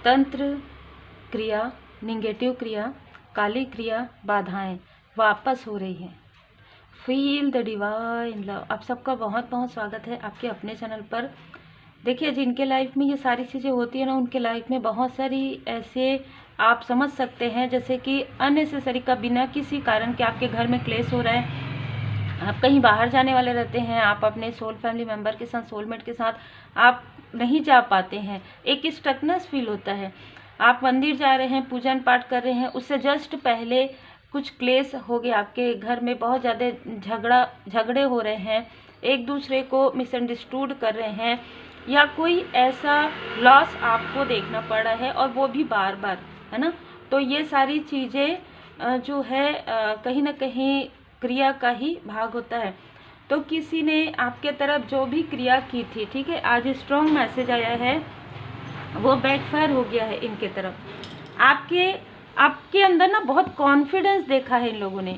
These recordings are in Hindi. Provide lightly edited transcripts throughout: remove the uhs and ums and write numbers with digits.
तंत्र क्रिया, निगेटिव क्रिया, काली क्रिया, बाधाएं वापस हो रही हैं। Feel the divine love. आप सबका बहुत बहुत स्वागत है आपके अपने चैनल पर। देखिए, जिनके लाइफ में ये सारी चीज़ें होती है ना, उनके लाइफ में बहुत सारी ऐसे आप समझ सकते हैं जैसे कि अननेसेसरी का, बिना किसी कारण के आपके घर में क्लेश हो रहा है। आप कहीं बाहर जाने वाले रहते हैं, आप अपने सोल फैमिली मेम्बर के साथ, सोलमेट के साथ आप नहीं जा पाते हैं, एक स्टकनेस फील होता है। आप मंदिर जा रहे हैं, पूजन पाठ कर रहे हैं, उससे जस्ट पहले कुछ क्लेश हो गया, आपके घर में बहुत ज़्यादा झगड़े हो रहे हैं, एक दूसरे को मिसअंडरस्टूड कर रहे हैं, या कोई ऐसा लॉस आपको देखना पड़ रहा है और वो भी बार बार, है ना। तो ये सारी चीज़ें जो है कहीं ना कहीं क्रिया का ही भाग होता है। तो किसी ने आपके तरफ जो भी क्रिया की थी, ठीक है, आज स्ट्रॉन्ग मैसेज आया है, वो बैकफायर हो गया है इनके तरफ। आपके अंदर ना बहुत कॉन्फिडेंस देखा है इन लोगों ने,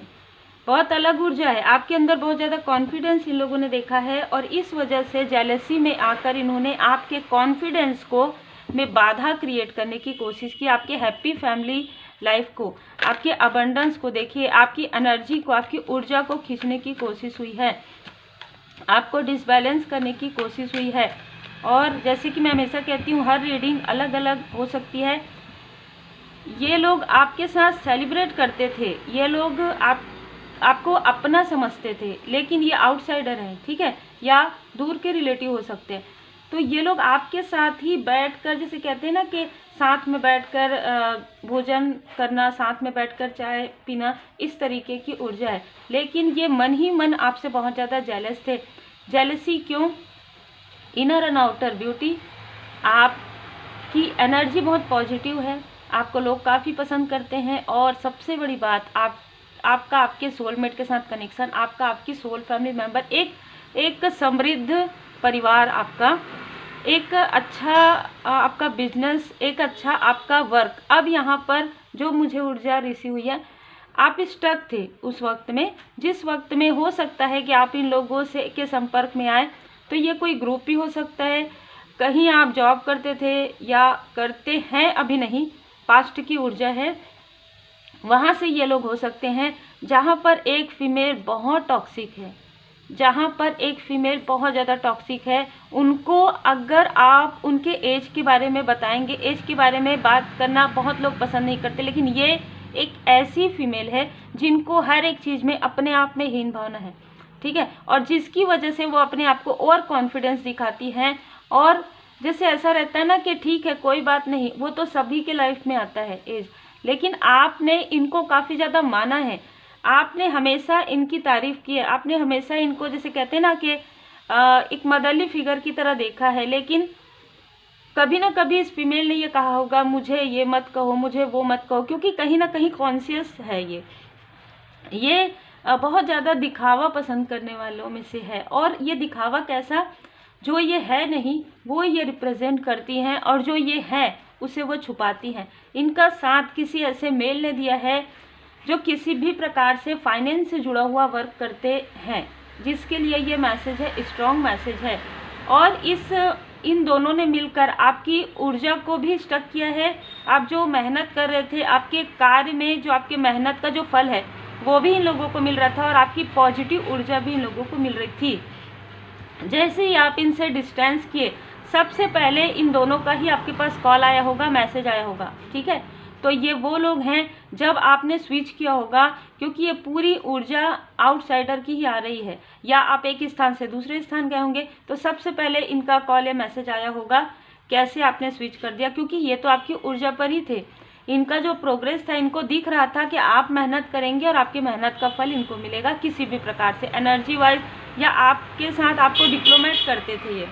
बहुत अलग ऊर्जा है आपके अंदर, बहुत ज़्यादा कॉन्फिडेंस इन लोगों ने देखा है, और इस वजह से जेलसी में आकर इन्होंने आपके कॉन्फिडेंस को में बाधा क्रिएट करने की कोशिश की। आपके हैप्पी फैमिली लाइफ को, आपके अबंडेंस को, देखिए आपकी एनर्जी को, आपकी ऊर्जा को खींचने की कोशिश हुई है, आपको डिसबैलेंस करने की कोशिश हुई है। और जैसे कि मैं हमेशा कहती हूँ, हर रीडिंग अलग अलग हो सकती है। ये लोग आपके साथ सेलिब्रेट करते थे, ये लोग आपको अपना समझते थे, लेकिन ये आउटसाइडर हैं, ठीक है, या दूर के रिलेटिव हो सकते हैं। तो ये लोग आपके साथ ही बैठकर, जैसे कहते हैं ना कि साथ में बैठकर भोजन करना, साथ में बैठकर चाय पीना, इस तरीके की ऊर्जा है। लेकिन ये मन ही मन आपसे बहुत ज़्यादा जेलस थे। जेलसी क्यों? इनर एंड आउटर ब्यूटी, आपकी एनर्जी बहुत पॉजिटिव है, आपको लोग काफ़ी पसंद करते हैं, और सबसे बड़ी बात आपका आपके सोलमेट के साथ कनेक्शन, आपका आपकी सोल फैमिली मेम्बर, एक समृद्ध परिवार, आपका एक अच्छा आपका बिजनेस, एक अच्छा आपका वर्क। अब यहाँ पर जो मुझे ऊर्जा रिसीव हुई है, आप स्टक थे उस वक्त में, जिस वक्त में हो सकता है कि आप इन लोगों से के संपर्क में आए, तो ये कोई ग्रुप भी हो सकता है, कहीं आप जॉब करते थे या करते हैं, अभी नहीं, पास्ट की ऊर्जा है, वहाँ से ये लोग हो सकते हैं, जहाँ पर एक फीमेल बहुत टॉक्सिक है, जहाँ पर एक फीमेल बहुत ज़्यादा टॉक्सिक है। उनको अगर आप उनके एज के बारे में बताएंगे, एज के बारे में बात करना बहुत लोग पसंद नहीं करते, लेकिन ये एक ऐसी फीमेल है जिनको हर एक चीज़ में अपने आप में हीन भावना है, ठीक है, और जिसकी वजह से वो अपने आप को ओवर कॉन्फिडेंस दिखाती हैं। और जैसे ऐसा रहता है ना कि ठीक है कोई बात नहीं, वो तो सभी के लाइफ में आता है एज, लेकिन आपने इनको काफ़ी ज़्यादा माना है, आपने हमेशा इनकी तारीफ़ की है, आपने हमेशा इनको, जैसे कहते हैं ना कि एक मदरली फिगर की तरह देखा है। लेकिन कभी ना कभी इस फीमेल ने ये कहा होगा, मुझे ये मत कहो, मुझे वो मत कहो, क्योंकि कहीं ना कहीं कॉन्शियस है ये बहुत ज़्यादा दिखावा पसंद करने वालों में से है। और ये दिखावा कैसा? जो ये है नहीं वो ये रिप्रेजेंट करती हैं, और जो ये है उसे वो छुपाती हैं। इनका साथ किसी ऐसे मेल ने दिया है जो किसी भी प्रकार से फाइनेंस से जुड़ा हुआ वर्क करते हैं, जिसके लिए ये मैसेज है, स्ट्रॉन्ग मैसेज है। और इन दोनों ने मिलकर आपकी ऊर्जा को भी स्टक किया है। आप जो मेहनत कर रहे थे, आपके कार्य में जो आपके मेहनत का जो फल है वो भी इन लोगों को मिल रहा था, और आपकी पॉजिटिव ऊर्जा भी इन लोगों को मिल रही थी। जैसे ही आप इनसे डिस्टेंस किए, सबसे पहले इन दोनों का ही आपके पास कॉल आया होगा, मैसेज आया होगा, ठीक है। तो ये वो लोग हैं जब आपने स्विच किया होगा, क्योंकि ये पूरी ऊर्जा आउटसाइडर की ही आ रही है, या आप एक स्थान से दूसरे स्थान गए होंगे, तो सबसे पहले इनका कॉल या मैसेज आया होगा, कैसे आपने स्विच कर दिया, क्योंकि ये तो आपकी ऊर्जा पर ही थे। इनका जो प्रोग्रेस था, इनको दिख रहा था कि आप मेहनत करेंगे और आपकी मेहनत का फल इनको मिलेगा किसी भी प्रकार से, एनर्जी वाइज, या आपके साथ आपको डिप्लोमेट करते थे, ये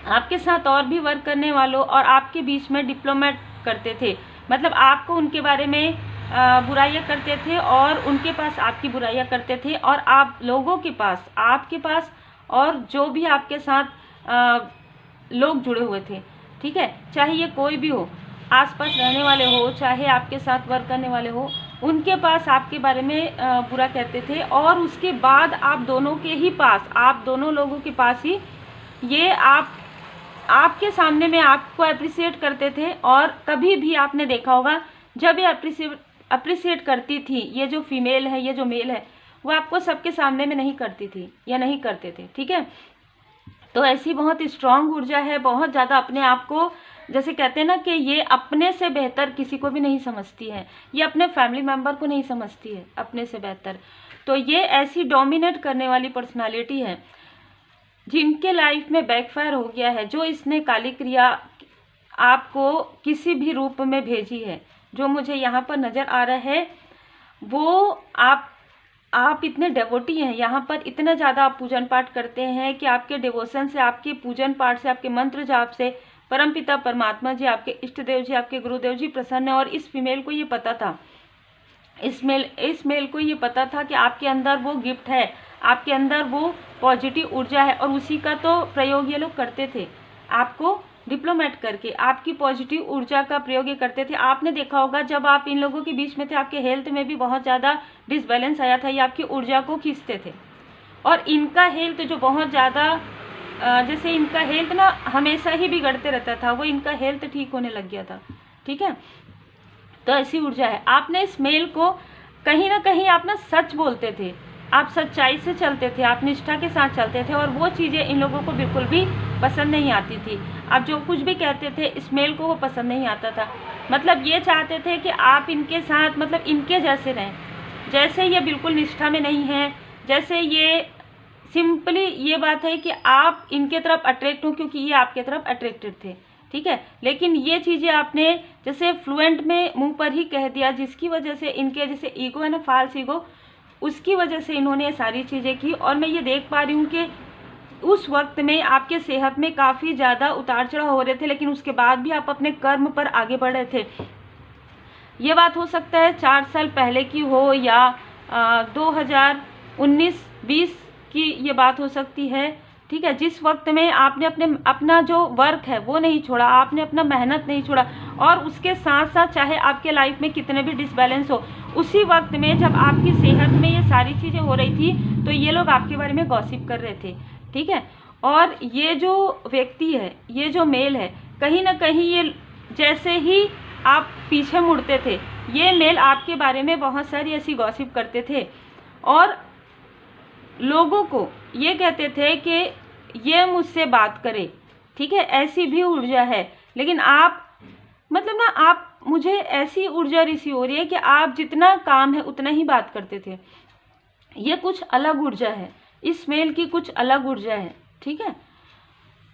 आपके साथ और भी वर्क करने वालों और आपके बीच में डिप्लोमेट करते थे। मतलब आपको उनके बारे में बुराइयां करते थे, और उनके पास आपकी बुराइयां करते थे, और आप लोगों के पास, आपके पास, और जो भी आपके साथ लोग जुड़े हुए थे, ठीक है, चाहे ये कोई भी हो, आसपास रहने वाले हो, चाहे आपके साथ वर्क करने वाले हो, उनके पास आपके बारे में बुरा कहते थे। और उसके बाद आप दोनों के ही पास, आप दोनों लोगों के पास ही ये आप आपके सामने में आपको अप्रिशिएट करते थे, और कभी भी आपने देखा होगा जब ये अप्रिशिएट करती थी, ये जो फीमेल है, ये जो मेल है, वो आपको सबके सामने में नहीं करती थी या नहीं करते थे, ठीक है। तो ऐसी बहुत स्ट्रांग ऊर्जा है, बहुत ज़्यादा अपने आप को, जैसे कहते हैं ना कि ये अपने से बेहतर किसी को भी नहीं समझती है, ये अपने फैमिली मेम्बर को नहीं समझती है अपने से बेहतर। तो ये ऐसी डोमिनेट करने वाली पर्सनालिटी है जिनके लाइफ में बैकफायर हो गया है। जो इसने काली क्रिया आपको किसी भी रूप में भेजी है, जो मुझे यहाँ पर नज़र आ रहा है, वो आप इतने डेवोटी हैं, यहाँ पर इतना ज़्यादा आप पूजन पाठ करते हैं कि आपके डिवोशन से, आपके पूजन पाठ से, आपके मंत्र जाप से परमपिता परमात्मा जी, आपके इष्ट देव जी, आपके गुरुदेव जी प्रसन्न है। और इस फीमेल को ये पता था, इस मेल को ये पता था कि आपके अंदर वो गिफ्ट है, आपके अंदर वो पॉजिटिव ऊर्जा है, और उसी का तो प्रयोग ये लोग करते थे, आपको डिप्लोमेट करके आपकी पॉजिटिव ऊर्जा का प्रयोग ये करते थे। आपने देखा होगा जब आप इन लोगों के बीच में थे, आपके हेल्थ में भी बहुत ज़्यादा डिसबैलेंस आया था, ये आपकी ऊर्जा को खींचते थे। और इनका हेल्थ जो बहुत ज़्यादा, जैसे इनका हेल्थ ना हमेशा ही बिगड़ते रहता था, वो इनका हेल्थ ठीक होने लग गया था, ठीक है। तो ऐसी ऊर्जा है। आपने इस मेल को कहीं ना कहीं आप ना सच बोलते थे, आप सच्चाई से चलते थे, आप निष्ठा के साथ चलते थे, और वो चीज़ें इन लोगों को बिल्कुल भी पसंद नहीं आती थी। आप जो कुछ भी कहते थे इस मेल को वो पसंद नहीं आता था। मतलब ये चाहते थे कि आप इनके साथ, मतलब इनके जैसे रहें, जैसे ये बिल्कुल निष्ठा में नहीं है, जैसे ये सिंपली ये बात है कि आप इनके तरफ अट्रैक्ट हो क्योंकि ये आपके तरफ अट्रैक्टेड थे, ठीक है। लेकिन ये चीज़ें आपने जैसे फ्लुएंट में मुंह पर ही कह दिया, जिसकी वजह से इनके जैसे ईगो है ना, फॉल्स ईगो, उसकी वजह से इन्होंने ये सारी चीज़ें की। और मैं ये देख पा रही हूँ कि उस वक्त में आपके सेहत में काफ़ी ज़्यादा उतार चढ़ाव हो रहे थे, लेकिन उसके बाद भी आप अपने कर्म पर आगे बढ़ रहे थे। ये बात हो सकता है 4 साल पहले की हो, या 2019-20 की ये बात हो सकती है, ठीक है। जिस वक्त में आपने अपना जो वर्क है वो नहीं छोड़ा, आपने अपना मेहनत नहीं छोड़ा, और उसके साथ साथ चाहे आपके लाइफ में कितने भी डिसबैलेंस हो, उसी वक्त में जब आपकी सेहत में ये सारी चीज़ें हो रही थी, तो ये लोग आपके बारे में गॉसिप कर रहे थे, ठीक है। और ये जो व्यक्ति है, ये जो मेल है, कहीं ना कहीं ये जैसे ही आप पीछे मुड़ते थे, ये मेल आपके बारे में बहुत सारी ऐसी गॉसिप करते थे, और लोगों को ये कहते थे कि ये मुझसे बात करे, ठीक है। ऐसी भी ऊर्जा है। लेकिन आप, मतलब ना, आप, मुझे ऐसी ऊर्जा रिसीव हो रही है कि आप जितना काम है उतना ही बात करते थे। ये कुछ अलग ऊर्जा है, इस मेल की कुछ अलग ऊर्जा है, ठीक है।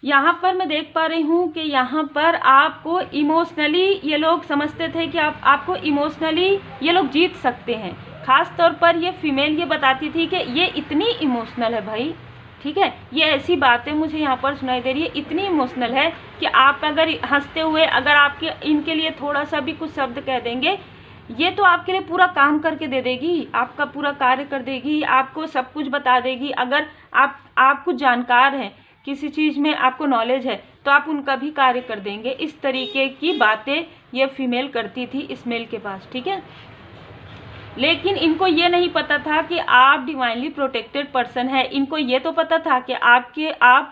यहाँ पर मैं देख पा रही हूँ कि यहाँ पर आपको इमोशनली ये लोग समझते थे कि आपको इमोशनली ये लोग जीत सकते हैं। ख़ास तौर पर ये फीमेल ये बताती थी कि ये इतनी इमोशनल है भाई, ठीक है। ये ऐसी बातें मुझे यहाँ पर सुनाई दे रही है, इतनी इमोशनल है कि आप अगर हंसते हुए अगर आपके इनके लिए थोड़ा सा भी कुछ शब्द कह देंगे, ये तो आपके लिए पूरा काम करके दे देगी, आपका पूरा कार्य कर देगी, आपको सब कुछ बता देगी। अगर आप कुछ जानकार हैं, किसी चीज़ में आपको नॉलेज है, तो आप उनका भी कार्य कर देंगे। इस तरीके की बातें ये फीमेल करती थी इस मेल के पास, ठीक है। लेकिन इनको ये नहीं पता था कि आप डिवाइनली प्रोटेक्टेड पर्सन है। इनको ये तो पता था कि आप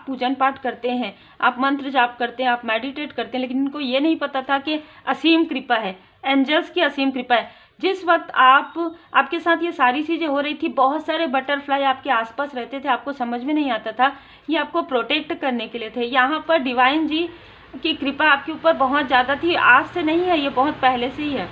पूजन पाठ करते हैं, आप मंत्र जाप करते हैं, आप मेडिटेट करते हैं, लेकिन इनको ये नहीं पता था कि असीम कृपा है, एंजल्स की असीम कृपा है। जिस वक्त आपके साथ ये सारी चीज़ें हो रही थी, बहुत सारे बटरफ्लाई आपके आसपास रहते थे, आपको समझ में नहीं आता था, ये आपको प्रोटेक्ट करने के लिए थे। यहाँ पर डिवाइन जी की कृपा आपके ऊपर बहुत ज़्यादा थी, आज से नहीं है, ये बहुत पहले से ही है,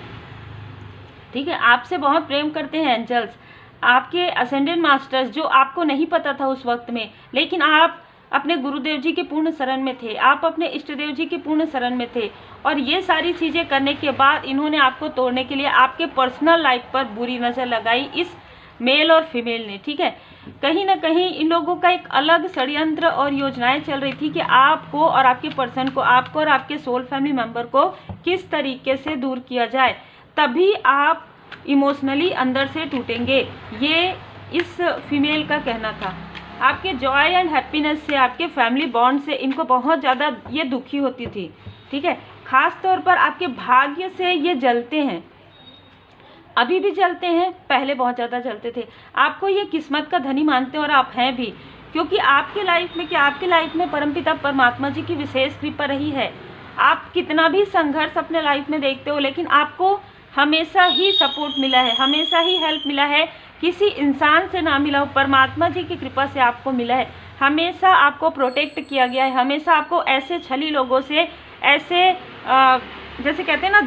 ठीक है। आपसे बहुत प्रेम करते हैं एंजल्स, आपके असेंडेंट मास्टर्स, जो आपको नहीं पता था उस वक्त में, लेकिन आप अपने गुरुदेव जी के पूर्ण शरण में थे, आप अपने इष्ट देव जी के पूर्ण शरण में थे। और ये सारी चीज़ें करने के बाद इन्होंने आपको तोड़ने के लिए आपके पर्सनल लाइफ पर बुरी नज़र लगाई, इस मेल और फीमेल ने, ठीक है। कहीं ना कहीं इन लोगों का एक अलग षड्यंत्र और योजनाएं चल रही थी कि आपको और आपके पर्सन को, आपको और आपके सोल फैमिली मेम्बर को किस तरीके से दूर किया जाए, तभी आप इमोशनली अंदर से टूटेंगे। ये इस फीमेल का कहना था। आपके जॉय एंड हैप्पीनेस से, आपके फैमिली बॉन्ड से इनको बहुत ज़्यादा ये दुखी होती थी, ठीक है। ख़ास तौर पर आपके भाग्य से ये जलते हैं, अभी भी जलते हैं, पहले बहुत ज़्यादा जलते थे। आपको ये किस्मत का धनी मानते हैं और आप हैं भी, क्योंकि आपके लाइफ में क्या, आपके लाइफ में परमपिता परमात्मा जी की विशेष कृपा रही है। आप कितना भी संघर्ष अपने लाइफ में देखते हो, लेकिन आपको हमेशा ही सपोर्ट मिला है, हमेशा ही हेल्प मिला है, किसी इंसान से ना मिला हो, परमात्मा जी की कृपा से आपको मिला है। हमेशा आपको प्रोटेक्ट किया गया है, हमेशा आपको ऐसे छली लोगों से, ऐसे जैसे कहते हैं ना,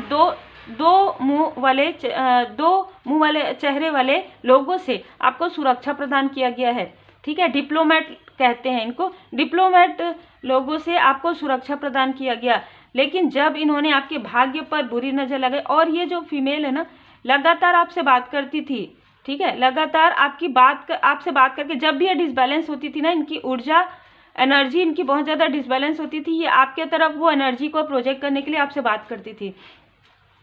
दो मुंह वाले चेहरे वाले लोगों से आपको सुरक्षा प्रदान किया गया है। ठीक है, डिप्लोमेट कहते हैं इनको, डिप्लोमेट लोगों से आपको सुरक्षा प्रदान किया गया। लेकिन जब इन्होंने आपके भाग्य पर बुरी नजर लगाई, और ये जो फीमेल है ना, लगातार आपसे बात करती थी, ठीक है, लगातार आपसे बात करके जब भी ये डिसबैलेंस होती थी ना, इनकी ऊर्जा एनर्जी इनकी बहुत ज़्यादा डिसबैलेंस होती थी, ये आपके तरफ वो एनर्जी को प्रोजेक्ट करने के लिए आपसे बात करती थी।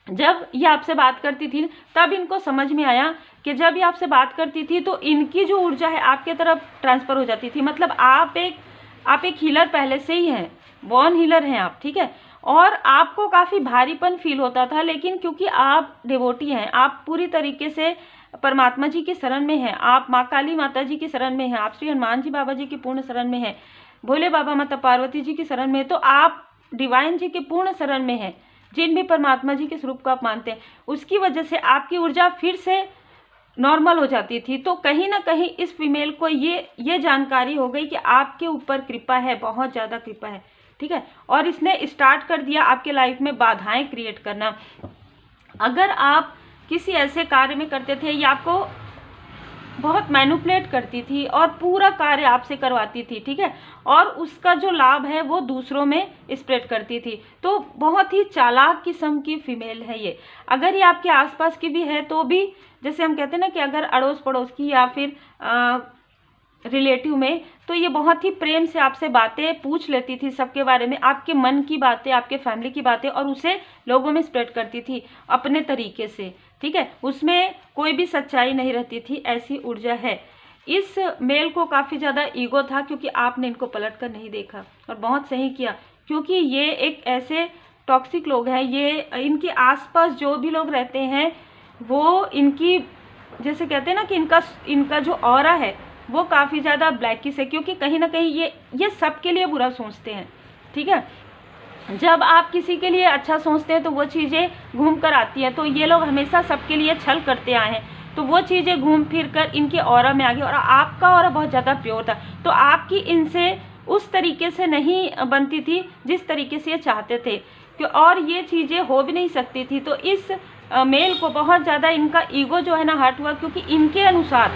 जब ये आपसे बात करती थी तब इनको समझ में आया कि जब ये आपसे बात करती थी तो इनकी जो ऊर्जा है आपके तरफ ट्रांसफ़र हो जाती थी। मतलब आप एक हीलर पहले से ही हैं, बॉर्न हीलर हैं आप, ठीक है, और आपको काफ़ी भारीपन फील होता था, लेकिन क्योंकि आप डिवोटी हैं, आप पूरी तरीके से परमात्मा जी की शरण में हैं, आप माँ काली माता जी की शरण में हैं, आप श्री हनुमान जी बाबा जी की पूर्ण शरण में हैं, भोले बाबा माता पार्वती जी की शरण में, तो आप डिवाइन जी के पूर्ण शरण में हैं, जिन भी परमात्मा जी के स्वरूप को आप मानते हैं। उसकी वजह से आपकी ऊर्जा फिर से नॉर्मल हो जाती थी। तो कहीं ना कहीं इस फीमेल को ये जानकारी हो गई कि आपके ऊपर कृपा है, बहुत ज़्यादा कृपा है, ठीक है, और इसने स्टार्ट कर दिया आपके लाइफ में बाधाएं क्रिएट करना। अगर आप किसी ऐसे कार्य में करते थे, या आपको बहुत मैनिपुलेट करती थी और पूरा कार्य आपसे करवाती थी, ठीक है, और उसका जो लाभ है वो दूसरों में स्प्रेड करती थी। तो बहुत ही चालाक किस्म की फीमेल है ये। अगर ये आपके आसपास की भी है तो भी, जैसे हम कहते हैं ना कि अगर अड़ोस पड़ोस की या फिर रिलेटिव में, तो ये बहुत ही प्रेम से आपसे बातें पूछ लेती थी सबके बारे में, आपके मन की बातें, आपके फैमिली की बातें, और उसे लोगों में स्प्रेड करती थी अपने तरीके से, ठीक है, उसमें कोई भी सच्चाई नहीं रहती थी। ऐसी ऊर्जा है। इस मेल को काफ़ी ज़्यादा ईगो था, क्योंकि आपने इनको पलट कर नहीं देखा, और बहुत सही किया, क्योंकि ये एक ऐसे टॉक्सिक लोग हैं, ये इनके आसपास जो भी लोग रहते हैं वो इनकी, जैसे कहते हैं ना कि इनका जो ऑरा है वो काफ़ी ज़्यादा ब्लैकिश है, क्योंकि कहीं ना कहीं ये सबके लिए बुरा सोचते हैं, ठीक है। जब आप किसी के लिए अच्छा सोचते हैं तो वो चीज़ें घूम कर आती हैं। तो ये लोग हमेशा सबके लिए छल करते आए हैं, तो वो चीज़ें घूम फिर कर इनके ऑरा में आ गई, और आपका ऑरा बहुत ज़्यादा प्योर था, तो आपकी इनसे उस तरीके से नहीं बनती थी जिस तरीके से ये चाहते थे, और ये चीज़ें हो भी नहीं सकती थी। तो इस मेल को बहुत ज़्यादा इनका ईगो जो है ना हर्ट हुआ, क्योंकि इनके अनुसार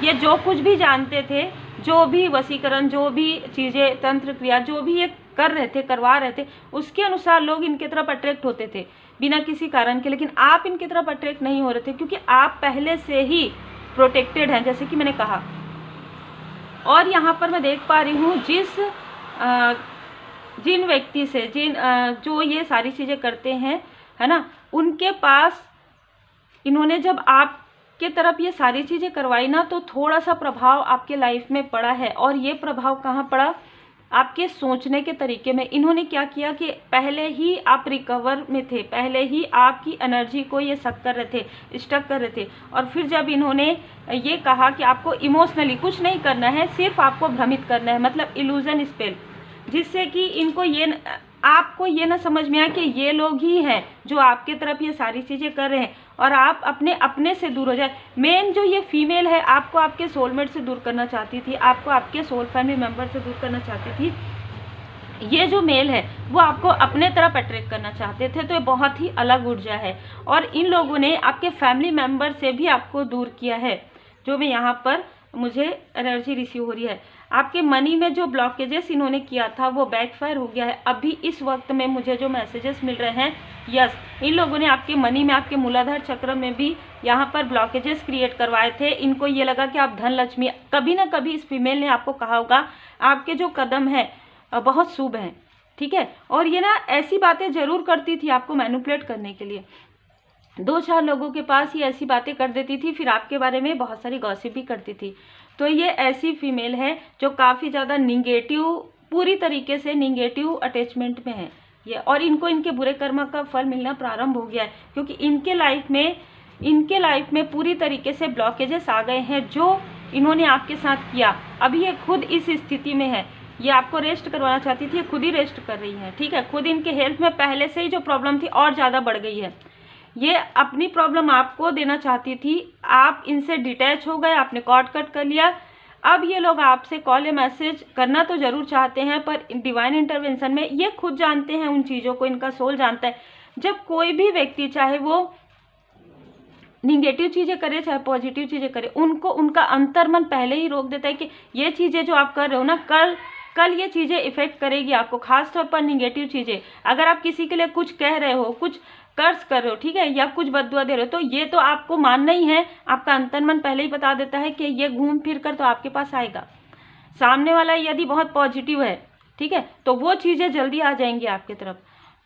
ये जो कुछ भी जानते थे, जो भी वशीकरण, जो भी चीज़ें, तंत्र क्रिया जो भी ये करवा रहे थे, उसके अनुसार लोग इनके तरफ अट्रैक्ट होते थे बिना किसी कारण के। लेकिन आप इनकी तरफ अट्रैक्ट नहीं हो रहे थे, क्योंकि आप पहले से ही प्रोटेक्टेड हैं, जैसे कि मैंने कहा। और यहाँ पर मैं देख पा रही हूँ जिन व्यक्ति से जो ये सारी चीज़ें करते हैं, है ना, उनके पास इन्होंने जब आपके तरफ ये सारी चीज़ें करवाई ना, तो थोड़ा सा प्रभाव आपके लाइफ में पड़ा है। और ये प्रभाव कहाँ पड़ा? आपके सोचने के तरीके में। इन्होंने क्या किया कि पहले ही आप रिकवर में थे, पहले ही आपकी एनर्जी को ये स्टक कर रहे थे, और फिर जब इन्होंने ये कहा कि आपको इमोशनली कुछ नहीं करना है, सिर्फ आपको भ्रमित करना है, मतलब इल्यूजन स्पेल, जिससे कि इनको आपको ये ना समझ में आए कि ये लोग ही हैं जो आपके तरफ ये सारी चीज़ें कर रहे हैं, और आप अपने से दूर हो जाए। मेन जो ये फीमेल है, आपको आपके सोलमेट से दूर करना चाहती थी, आपको आपके सोल फैमिली मेम्बर से दूर करना चाहती थी। ये जो मेल है वो आपको अपने तरफ अट्रैक्ट करना चाहते थे। तो ये बहुत ही अलग ऊर्जा है, और इन लोगों ने आपके फैमिली मेम्बर से भी आपको दूर किया है, जो मैं यहाँ पर मुझे एनर्जी रिसीव हो रही है। आपके मनी में जो ब्लॉकेजेस इन्होंने किया था वो बैकफायर हो गया है। अभी इस वक्त में मुझे जो मैसेजेस मिल रहे हैं, यस, इन लोगों ने आपके मनी में, आपके मूलाधार चक्र में भी यहाँ पर ब्लॉकेजेस क्रिएट करवाए थे। इनको ये लगा कि आप धन लक्ष्मी, कभी ना कभी इस फीमेल ने आपको कहा होगा आपके जो कदम है बहुत शुभ हैं, ठीक है। और ये ना ऐसी बातें ज़रूर करती थी आपको मैनिपुलेट करने के लिए। 2-4 लोगों के पास ये ऐसी बातें कर देती थी, फिर आपके बारे में बहुत सारी गॉसिप भी करती थी। तो ये ऐसी फीमेल है जो काफ़ी ज़्यादा निगेटिव, पूरी तरीके से निगेटिव अटैचमेंट में है ये, और इनको इनके बुरे कर्म का फल मिलना प्रारंभ हो गया है, क्योंकि इनके लाइफ में पूरी तरीके से ब्लॉकेजेस आ गए हैं, जो इन्होंने आपके साथ किया, अभी ये खुद इस स्थिति में है, ये आपको रेस्ट करवाना चाहती थी, ये खुद ही रेस्ट कर रही है, ठीक है। खुद इनके हेल्थ में पहले से ही जो प्रॉब्लम थी और ज़्यादा बढ़ गई है, ये अपनी प्रॉब्लम आपको देना चाहती थी, आप इनसे डिटैच हो गए, आपने कॉर्ड कट कर लिया। अब ये लोग आपसे कॉल या मैसेज करना तो ज़रूर चाहते हैं, पर डिवाइन इंटरवेंशन में ये खुद जानते हैं उन चीज़ों को, इनका सोल जानता है। जब कोई भी व्यक्ति, चाहे वो निगेटिव चीज़ें करे चाहे पॉजिटिव चीज़ें करे, उनको उनका अंतर्मन पहले ही रोक देता है कि ये चीज़ें जो आप कर रहे हो ना, कल ये चीज़ें इफेक्ट करेगी आपको, खासतौर पर निगेटिव चीज़ें। अगर आप किसी के लिए कुछ कह रहे हो, कुछ कर्ज कर रहे हो, ठीक है, या कुछ बददुआ दे रहे हो, तो ये तो आपको मानना ही है। आपका अंतर्मन पहले ही बता देता है कि ये घूम फिर कर तो आपके पास आएगा। सामने वाला यदि बहुत पॉजिटिव है, ठीक है, तो वो चीज़ें जल्दी आ जाएंगी आपकी तरफ।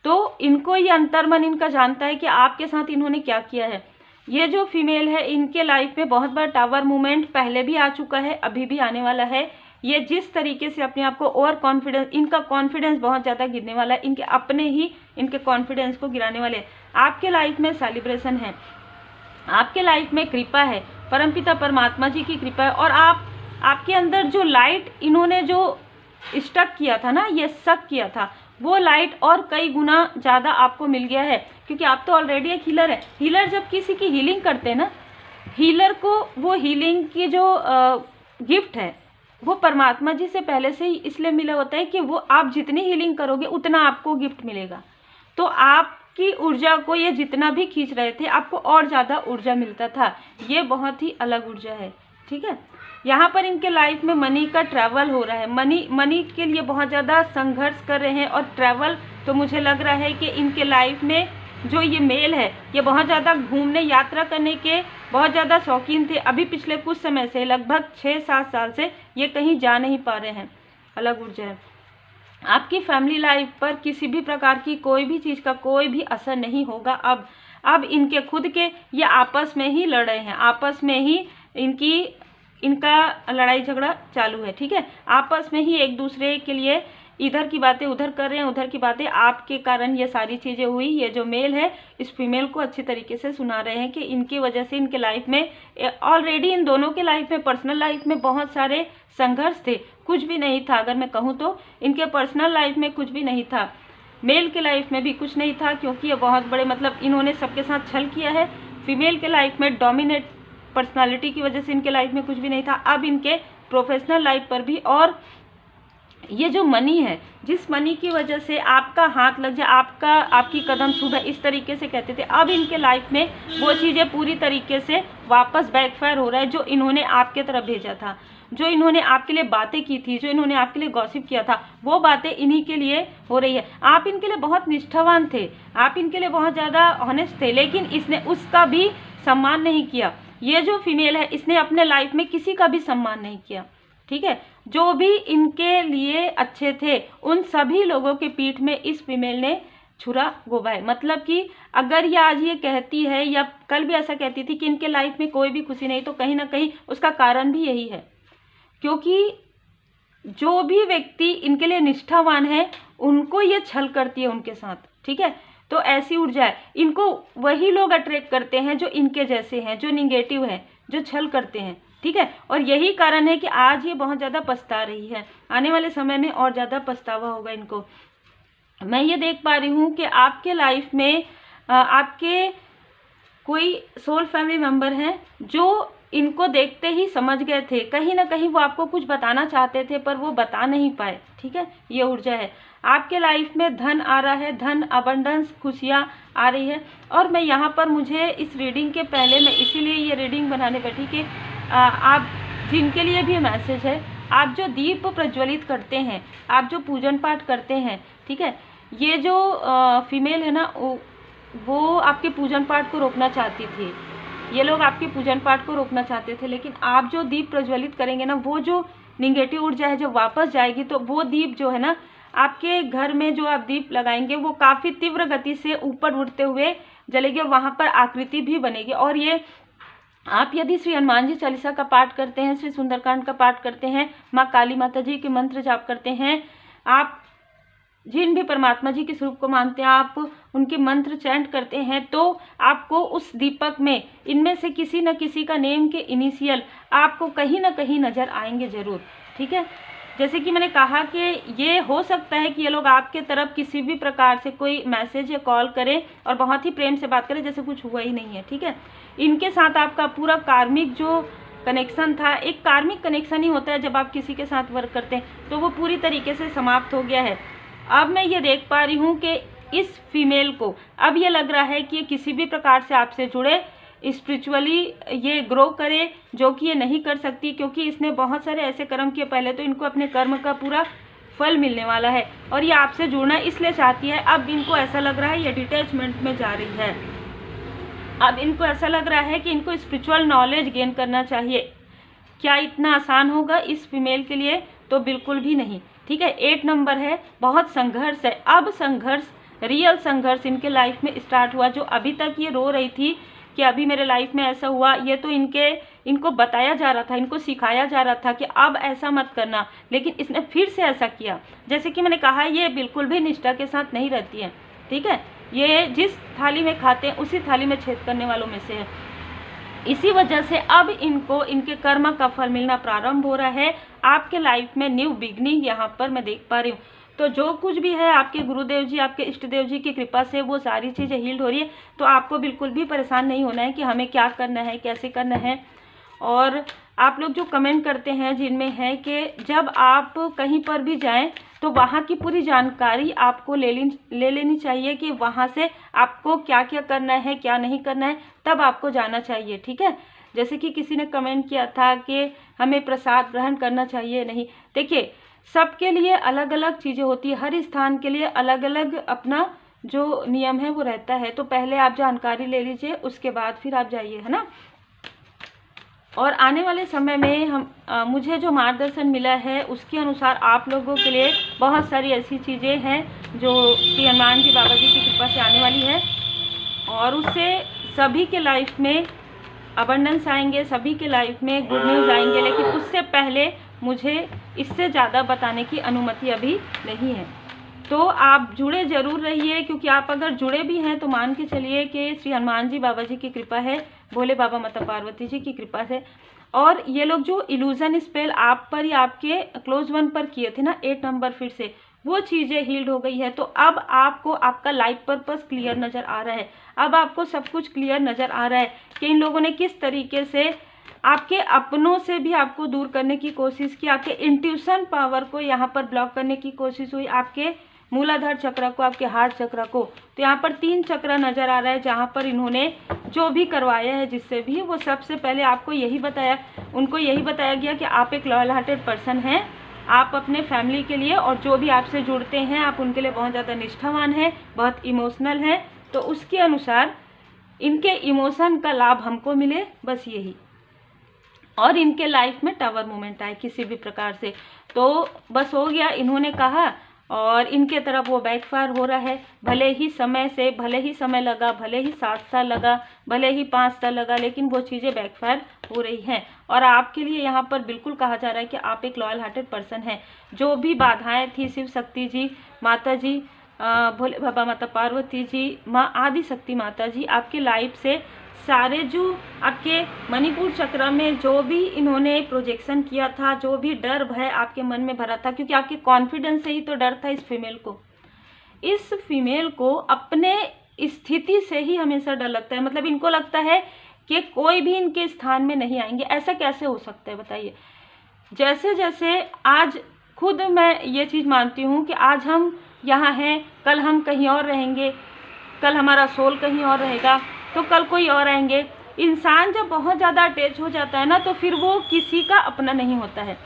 तो इनको ये अंतर्मन इनका जानता है कि आपके साथ इन्होंने क्या किया है। ये जो फीमेल है, इनके लाइफ में बहुत बार टावर मूवमेंट पहले भी आ चुका है, अभी भी आने वाला है। ये जिस तरीके से अपने आप को ओवर कॉन्फिडेंस, इनका कॉन्फिडेंस बहुत ज़्यादा गिरने वाला है, इनके अपने ही इनके कॉन्फिडेंस को गिराने वाले। आपके लाइफ में सेलिब्रेशन है, आपके लाइफ में कृपा है, परमपिता परमात्मा जी की कृपा है। और आपके अंदर जो लाइट इन्होंने जो स्टक किया था ना, ये शक किया था, वो लाइट और कई गुना ज़्यादा आपको मिल गया है, क्योंकि आप तो ऑलरेडी एक हीलर है। हीलर जब किसी की हीलिंग करते हैं ना, हीलर को वो हीलिंग की जो गिफ्ट है वो परमात्मा जी से पहले से ही इसलिए मिला होता है कि वो आप जितनी हीलिंग करोगे उतना आपको गिफ्ट मिलेगा। तो आपकी ऊर्जा को ये जितना भी खींच रहे थे, आपको और ज़्यादा ऊर्जा मिलता था। ये बहुत ही अलग ऊर्जा है, ठीक है। यहाँ पर इनके लाइफ में मनी का ट्रैवल हो रहा है, मनी के लिए बहुत ज़्यादा संघर्ष कर रहे हैं। और ट्रैवल तो मुझे लग रहा है कि इनके लाइफ में जो ये मेल है, ये बहुत ज़्यादा घूमने यात्रा करने के बहुत ज़्यादा शौकीन थे। अभी पिछले कुछ समय से, लगभग 6-7 साल से ये कहीं जा नहीं पा रहे हैं। अलग ऊर्जा है। आपकी फैमिली लाइफ पर किसी भी प्रकार की कोई भी चीज़ का कोई भी असर नहीं होगा। अब इनके खुद के ये आपस में ही लड़ रहे हैं, आपस में ही इनका लड़ाई झगड़ा चालू है, ठीक है। आपस में ही एक दूसरे के लिए इधर की बातें उधर कर रहे हैं, उधर की बातें आपके कारण ये सारी चीज़ें हुई। ये जो मेल है इस फीमेल को अच्छी तरीके से सुना रहे हैं कि इनकी वजह से इनके लाइफ में ऑलरेडी, इन दोनों के लाइफ में, पर्सनल लाइफ में बहुत सारे संघर्ष थे। कुछ भी नहीं था, अगर मैं कहूँ तो इनके पर्सनल लाइफ में कुछ भी नहीं था, मेल के लाइफ में भी कुछ नहीं था, क्योंकि ये बहुत बड़े, मतलब इन्होंने सबके साथ छल किया है। फीमेल के लाइफ में डोमिनेट पर्सनालिटी की वजह से इनके लाइफ में कुछ भी नहीं था। अब इनके प्रोफेशनल लाइफ पर भी, और ये जो मनी है, जिस मनी की वजह से आपका हाथ लग जाए, आपकी कदम सुबह, इस तरीके से कहते थे, अब इनके लाइफ में वो चीज़ें पूरी तरीके से वापस बैकफायर हो रहा है। जो इन्होंने आपके तरफ भेजा था, जो इन्होंने आपके लिए बातें की थी, जो इन्होंने आपके लिए गॉसिप किया था, वो बातें इन्हीं के लिए हो रही है। आप इनके लिए बहुत निष्ठावान थे, आप इनके लिए बहुत ज़्यादा ऑनेस्ट थे, लेकिन इसने उसका भी सम्मान नहीं किया। ये जो फीमेल है, इसने अपने लाइफ में किसी का भी सम्मान नहीं किया, ठीक है। जो भी इनके लिए अच्छे थे, उन सभी लोगों के पीठ में इस फीमेल ने छुरा घोंपा है। मतलब कि अगर ये आज ये कहती है, या कल भी ऐसा कहती थी कि इनके लाइफ में कोई भी खुशी नहीं, तो कहीं ना कहीं उसका कारण भी यही है, क्योंकि जो भी व्यक्ति इनके लिए निष्ठावान है, उनको ये छल करती है उनके साथ, ठीक है। तो ऐसी ऊर्जा है, इनको वही लोग अट्रैक्ट करते हैं जो इनके जैसे हैं, जो निगेटिव हैं, जो छल करते हैं, ठीक है। और यही कारण है कि आज ये बहुत ज़्यादा पछता रही है, आने वाले समय में और ज़्यादा पछतावा होगा इनको। मैं ये देख पा रही हूँ कि आपके लाइफ में आपके कोई सोल फैमिली मेम्बर हैं जो इनको देखते ही समझ गए थे, कहीं ना कहीं वो आपको कुछ बताना चाहते थे पर वो बता नहीं पाए, ठीक है। ये ऊर्जा है। आपके लाइफ में धन आ रहा है, धन, अबंडेंस, खुशियाँ आ रही है। और मैं यहाँ पर, मुझे इस रीडिंग के पहले मैं इसीलिए ये रीडिंग बनाने बैठी कि आप जिनके लिए भी मैसेज है, आप जो दीप प्रज्वलित करते हैं, आप जो पूजन पाठ करते हैं, ठीक है, ये जो फीमेल है ना, वो आपके पूजन पाठ को रोकना चाहती थी। ये लोग आपके पूजन पाठ को रोकना चाहते थे, लेकिन आप जो दीप प्रज्वलित करेंगे ना, वो जो निगेटिव ऊर्जा है जब वापस जाएगी, तो वो दीप जो है ना, आपके घर में जो आप दीप लगाएंगे, वो काफ़ी तीव्र गति से ऊपर उड़ते हुए जलेगी और वहाँ पर आकृति भी बनेगी। और ये आप यदि श्री हनुमान जी चालीसा का पाठ करते हैं, श्री सुंदरकांड का पाठ करते हैं, माँ काली माता जी के मंत्र जाप करते हैं, आप जिन भी परमात्मा जी के स्वरूप को मानते हैं, आप उनके मंत्र चैंट करते हैं, तो आपको उस दीपक में इनमें से किसी न किसी का नेम के इनिशियल आपको कहीं ना कहीं नज़र आएंगे ज़रूर। ठीक है, जैसे कि मैंने कहा कि ये हो सकता है कि ये लोग आपके तरफ किसी भी प्रकार से कोई मैसेज या कॉल करें और बहुत ही प्रेम से बात करें जैसे कुछ हुआ ही नहीं है। ठीक है, इनके साथ आपका पूरा कार्मिक जो कनेक्शन था, एक कार्मिक कनेक्शन ही होता है जब आप किसी के साथ वर्क करते हैं, तो वो पूरी तरीके से समाप्त हो गया है। अब मैं ये देख पा रही हूँ कि इस फीमेल को अब ये लग रहा है कि ये किसी भी प्रकार से आपसे जुड़े, स्पिरिचुअली ये ग्रो करे, जो कि ये नहीं कर सकती, क्योंकि इसने बहुत सारे ऐसे कर्म किए पहले, तो इनको अपने कर्म का पूरा फल मिलने वाला है और ये आपसे जुड़ना इसलिए चाहती है। अब इनको ऐसा लग रहा है ये डिटैचमेंट में जा रही है। अब इनको ऐसा लग रहा है कि इनको स्पिरिचुअल नॉलेज गेन करना चाहिए। क्या इतना आसान होगा इस फीमेल के लिए? तो बिल्कुल भी नहीं। ठीक है, 8 नंबर है, बहुत संघर्ष है। अब संघर्ष, रियल संघर्ष इनके लाइफ में स्टार्ट हुआ। जो अभी तक ये रो रही थी कि अभी मेरे लाइफ में ऐसा हुआ, ये तो इनको बताया जा रहा था, इनको सिखाया जा रहा था कि अब ऐसा मत करना, लेकिन इसने फिर से ऐसा किया। जैसे कि मैंने कहा, ये बिल्कुल भी निष्ठा के साथ नहीं रहती है। ठीक है, ये जिस थाली में खाते हैं उसी थाली में छेद करने वालों में से है। इसी वजह से अब इनको इनके कर्म का फल मिलना प्रारंभ हो रहा है। आपके लाइफ में न्यू बिगनिंग यहाँ पर मैं देख पा रही हूँ। तो जो कुछ भी है आपके गुरुदेव जी, आपके इष्ट देव जी की कृपा से वो सारी चीज़ें हील्ड हो रही है। तो आपको बिल्कुल भी परेशान नहीं होना है कि हमें क्या करना है, कैसे करना है। और आप लोग जो कमेंट करते हैं जिनमें है कि जब आप कहीं पर भी जाएं तो वहाँ की पूरी जानकारी आपको ले लेनी चाहिए कि वहाँ से आपको क्या क्या करना है, क्या नहीं करना है, तब आपको जाना चाहिए। ठीक है, जैसे कि किसी ने कमेंट किया था कि हमें प्रसाद ग्रहण करना चाहिए नहीं। देखिए, सबके लिए अलग अलग चीज़ें होती है, हर स्थान के लिए अलग अलग अपना जो नियम है वो रहता है। तो पहले आप जानकारी ले लीजिए, उसके बाद फिर आप जाइए, है ना। और आने वाले समय में मुझे जो मार्गदर्शन मिला है उसके अनुसार आप लोगों के लिए बहुत सारी ऐसी चीज़ें हैं जो श्री हनुमान जी बाबा जी की कृपा से आने वाली है, और उससे सभी के लाइफ में अबंडेंस आएंगे, सभी के लाइफ में गुड न्यूज़ आएंगे। लेकिन उससे पहले मुझे इससे ज़्यादा बताने की अनुमति अभी नहीं है। तो आप जुड़े ज़रूर रहिए, क्योंकि आप अगर जुड़े भी हैं तो मान के चलिए कि श्री हनुमान जी बाबा जी की कृपा है, भोले बाबा माता पार्वती जी की कृपा से। और ये लोग जो इल्यूजन स्पेल आप पर या आपके क्लोज वन पर किए थे ना, 8 नंबर, फिर से वो चीज़ें हील्ड हो गई है। तो अब आपको आपका लाइफ पर्पस क्लियर नज़र आ रहा है। अब आपको सब कुछ क्लियर नज़र आ रहा है कि इन लोगों ने किस तरीके से आपके अपनों से भी आपको दूर करने की कोशिश की, आपके इंट्यूशन पावर को यहाँ पर ब्लॉक करने की कोशिश हुई, आपके मूलाधार चक्र को, आपके हार्ट चक्र को। तो यहाँ पर 3 चक्र नज़र आ रहा है जहाँ पर इन्होंने जो भी करवाया है जिससे भी, वो सबसे पहले आपको यही बताया, उनको यही बताया गया कि आप एक लॉयल हार्टेड पर्सन हैं। आप अपने फैमिली के लिए और जो भी आपसे जुड़ते हैं आप उनके लिए बहुत ज़्यादा निष्ठावान हैं, बहुत इमोशनल हैं। तो उसके अनुसार इनके इमोशन का लाभ हमको मिले, बस यही। और इनके लाइफ में टावर मोमेंट आए किसी भी प्रकार से, तो बस हो गया, इन्होंने कहा। और इनके तरफ वो बैकफायर हो रहा है। भले ही समय लगा, भले ही 7 साल लगा, भले ही 5 साल लगा, लेकिन वो चीज़ें बैकफायर हो रही हैं। और आपके लिए यहाँ पर बिल्कुल कहा जा रहा है कि आप एक लॉयल हार्टेड पर्सन हैं। जो भी बाधाएं थी, शिव शक्ति जी, माता जी, भोले बाबा माता पार्वती जी, माँ आदि शक्ति माता जी, आपके लाइफ से सारे जो आपके मणिपुर चक्र में जो भी इन्होंने प्रोजेक्शन किया था, जो भी डर भय आपके मन में भरा था, क्योंकि आपके कॉन्फिडेंस से ही तो डर था इस फीमेल को अपने स्थिति से ही हमेशा डर लगता है। मतलब इनको लगता है कि कोई भी इनके स्थान में नहीं आएंगे। ऐसा कैसे हो सकता है बताइए। जैसे जैसे आज खुद मैं ये चीज़ मानती हूँ कि आज हम यहाँ हैं, कल हम कहीं और रहेंगे, कल हमारा सोल कहीं और रहेगा, तो कल कोई और आएंगे। इंसान जब बहुत ज़्यादा अटैच हो जाता है ना, तो फिर वो किसी का अपना नहीं होता है।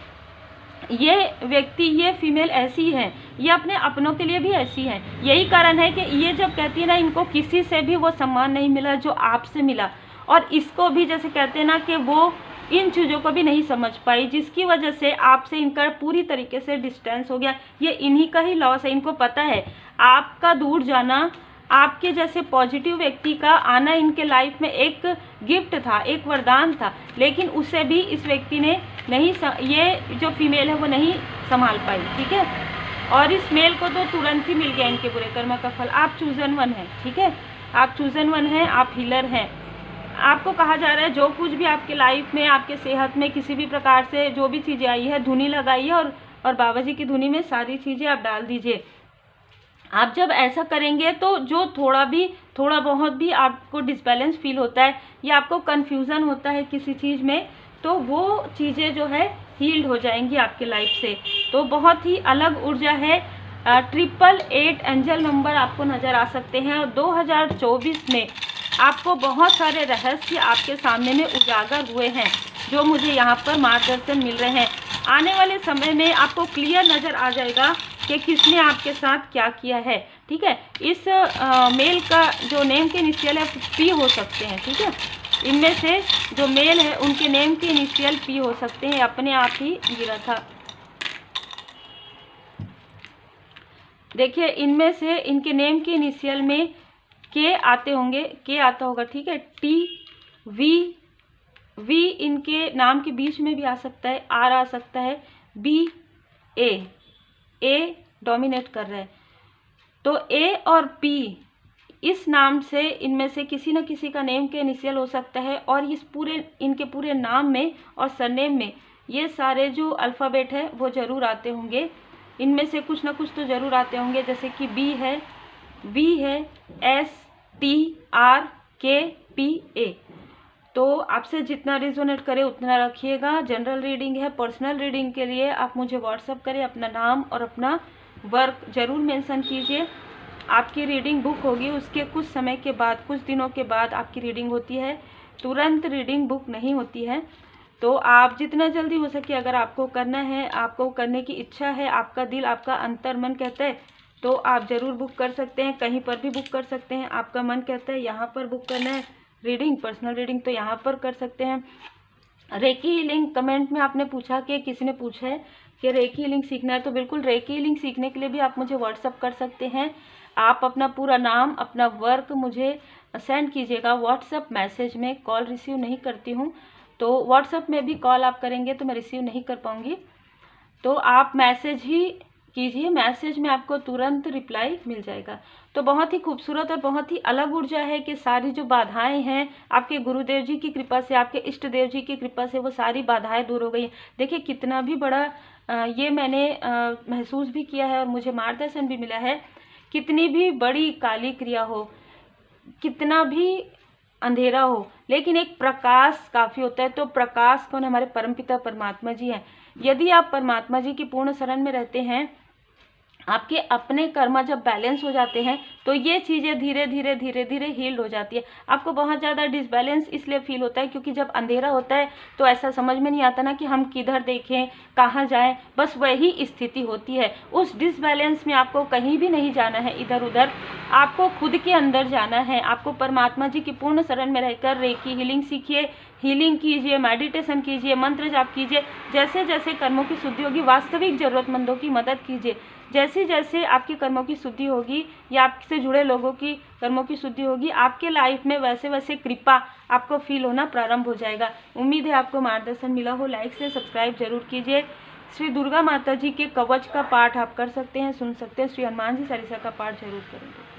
ये व्यक्ति, ये फीमेल ऐसी है, ये अपने अपनों के लिए भी ऐसी है। यही कारण है कि ये जब कहती है ना, इनको किसी से भी वो सम्मान नहीं मिला जो आपसे मिला, और इसको भी जैसे कहते हैं ना कि वो इन चीज़ों को भी नहीं समझ पाई, जिसकी वजह से आपसे इनका पूरी तरीके से डिस्टेंस हो गया। ये इन्हीं का ही लॉस है। इनको पता है आपका दूर जाना, आपके जैसे पॉजिटिव व्यक्ति का आना इनके लाइफ में एक गिफ्ट था, एक वरदान था, लेकिन उसे भी इस व्यक्ति ने नहीं, ये जो फीमेल है वो नहीं संभाल पाई। ठीक है, और इस मेल को तो तुरंत ही मिल गया इनके बुरे कर्म का फल। आप चूजन वन हैं, ठीक है, आप चूजन वन हैं, आप हीलर हैं। आपको कहा जा रहा है जो कुछ भी आपके लाइफ में, आपके सेहत में किसी भी प्रकार से जो भी चीज़ें आई है, धुनी लगाइए और बाबा जी की धुनी में सारी चीज़ें आप डाल दीजिए। आप जब ऐसा करेंगे तो जो थोड़ा बहुत भी आपको डिसबैलेंस फील होता है या आपको कन्फ्यूज़न होता है किसी चीज़ में, तो वो चीज़ें जो है हील्ड हो जाएंगी आपके लाइफ से। तो बहुत ही अलग ऊर्जा है। 888 एंजल नंबर आपको नज़र आ सकते हैं और 2024 में आपको बहुत सारे रहस्य आपके सामने में उजागर हुए हैं जो मुझे यहाँ पर मार्गदर्शन मिल रहे हैं। आने वाले समय में आपको क्लियर नज़र आ जाएगा कि किसने आपके साथ क्या किया है, ठीक है। इस मेल का जो नेम के इनिशियल है पी हो सकते हैं, ठीक है। इनमें से जो मेल है उनके नेम के इनिशियल पी हो सकते हैं, अपने आप ही गिरा था। देखिए इनमें से इनके नेम के इनिशियल में के आते होंगे, के आता होगा, ठीक है। टी वी इनके नाम के बीच में भी आ सकता है, आर आ सकता है, बी ए डोमिनेट कर रहा है। तो ए और पी इस नाम से इनमें से किसी न किसी का नेम के इनिशियल हो सकता है और इनके पूरे नाम में और सरनेम में ये सारे जो अल्फ़ाबेट है वो ज़रूर आते होंगे। इनमें से कुछ ना कुछ तो ज़रूर आते होंगे, जैसे कि बी है, वी है, एस टी आर के पी ए। तो आपसे जितना रिजोनेट करे उतना रखिएगा। जनरल रीडिंग है, पर्सनल रीडिंग के लिए आप मुझे व्हाट्सअप करें, अपना नाम और अपना वर्क ज़रूर मेंशन कीजिए। आपकी रीडिंग बुक होगी, उसके कुछ समय के बाद, कुछ दिनों के बाद आपकी रीडिंग होती है, तुरंत रीडिंग बुक नहीं होती है। तो आप जितना जल्दी हो सके, अगर आपको करना है, आपको करने की इच्छा है, आपका दिल, आपका अंतर मन कहता है, तो आप ज़रूर बुक कर सकते हैं। कहीं पर भी बुक कर सकते हैं। आपका मन कहता है यहाँ पर बुक करना है रीडिंग, पर्सनल रीडिंग, तो यहाँ पर कर सकते हैं। रेकी हीलिंग, कमेंट में आपने पूछा कि किसी ने पूछा है कि रेकी हीलिंग सीखना है, तो बिल्कुल रेकी हीलिंग सीखने के लिए भी आप मुझे व्हाट्सअप कर सकते हैं। आप अपना पूरा नाम, अपना वर्क मुझे सेंड कीजिएगा व्हाट्सअप मैसेज में। कॉल रिसीव नहीं करती हूँ, तो व्हाट्सअप में भी कॉल आप करेंगे तो मैं रिसीव नहीं कर पाऊँगी, तो आप मैसेज ही कीजिए, मैसेज में आपको तुरंत रिप्लाई मिल जाएगा। तो बहुत ही खूबसूरत और बहुत ही अलग ऊर्जा है कि सारी जो बाधाएं हैं आपके गुरुदेव जी की कृपा से, आपके इष्ट देव जी की कृपा से वो सारी बाधाएं दूर हो गई। देखिए कितना भी बड़ा ये मैंने महसूस भी किया है और मुझे मार्गदर्शन भी मिला है। कितनी भी बड़ी काली क्रिया हो, कितना भी अंधेरा हो, लेकिन एक प्रकाश काफ़ी होता है। तो प्रकाश कौन? हमारे परमपिता परमात्मा जी हैं। यदि आप परमात्मा जी की पूर्ण शरण में रहते हैं, आपके अपने कर्म जब बैलेंस हो जाते हैं, तो ये चीज़ें धीरे धीरे धीरे धीरे हील्ड हो जाती है। आपको बहुत ज़्यादा डिसबैलेंस इसलिए फील होता है क्योंकि जब अंधेरा होता है तो ऐसा समझ में नहीं आता ना कि हम किधर देखें, कहाँ जाएं, बस वही स्थिति होती है। उस डिसबैलेंस में आपको कहीं भी नहीं जाना है इधर उधर, आपको खुद के अंदर जाना है। आपको परमात्मा जी की पूर्ण शरण में रहकर रेकी हीलिंग सीखिए, हीलिंग कीजिए, मेडिटेशन कीजिए, मंत्र जाप कीजिए। जैसे जैसे कर्मों की शुद्धि होगी, वास्तविक ज़रूरतमंदों की मदद कीजिए। जैसे जैसे आपकी कर्मों की शुद्धि होगी या आपसे जुड़े लोगों की कर्मों की शुद्धि होगी, आपके लाइफ में वैसे वैसे कृपा आपको फील होना प्रारंभ हो जाएगा। उम्मीद है आपको मार्गदर्शन मिला हो। लाइक से सब्सक्राइब जरूर कीजिए। श्री दुर्गा माता जी के कवच का पाठ आप कर सकते हैं, सुन सकते हैं। श्री हनुमान जी चालीसा का पाठ जरूर करेंगे।